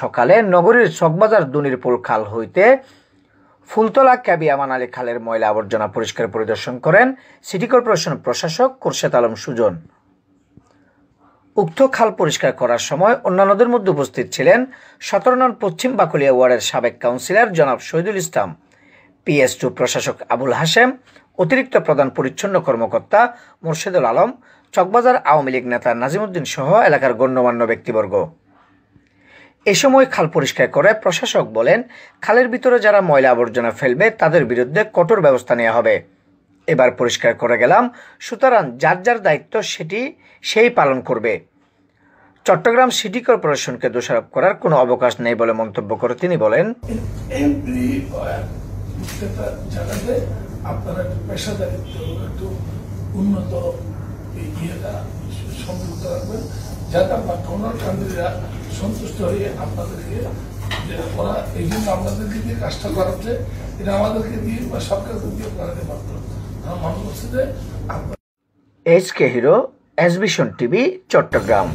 সকালে নগরীর চকবাজার দুনিরপুল খাল হইতে ফুলতলা ক্যাবি আমান আলী খালের ময়লা আবর্জনা পরিষ্কার পরিদর্শন করেন সিটি কর্পোরেশন প্রশাসক খোরশেদ আলম সুজন। উক্ত খাল পরিষ্কার করার সময় অন্যান্যদের মধ্যে উপস্থিত ছিলেন 17 নং পশ্চিম বাকুলিয়া ওয়ার্ডের সাবেক কাউন্সিলর জনাব শহীদুল ইসলাম, PS2 প্রশাসক আবুল হাশেম, অতিরিক্ত প্রধান পরিচ্ছন্ন কর্মকর্তা মোর্শেদুল আলম, চকবাজার আওয়ামী লীগ নেতা নাজিমউদ্দিন সহ এলাকার গণ্যমান্য ব্যক্তিবর্গ। এ সময় খাল পরিষ্কার করে প্রশাসক বলেন, খালের ভিতরে যারা ময়লা আবর্জনা ফেলবে তাদের বিরুদ্ধে কঠোর ব্যবস্থা নেওয়া হবে। এবার পরিষ্কার করে গেলাম, সুতরাং যার যার দায়িত্ব সেই পালন করবে। চট্টগ্রাম সিটি কর্পোরেশনকে দোষারোপ করার কোনো অবকাশ নেই বলে মন্তব্য করে তিনি বলেন, আপনারা একটু পেশাদারিত্ব একটু উন্নত সম্পৃক্ত রাখবেন, যাতে আপনার ডোনারকারীরা সন্তুষ্ট হয়ে আপনাদেরকে ওরা এই জন্য আপনাদেরকে দিয়ে কাজটা করাচ্ছে, এটা আমাদেরকে দিয়ে বা সরকারকে দিয়ে করাতে পারত। আমার মনে করছে যে SK hero, SVision TV, Chittagong.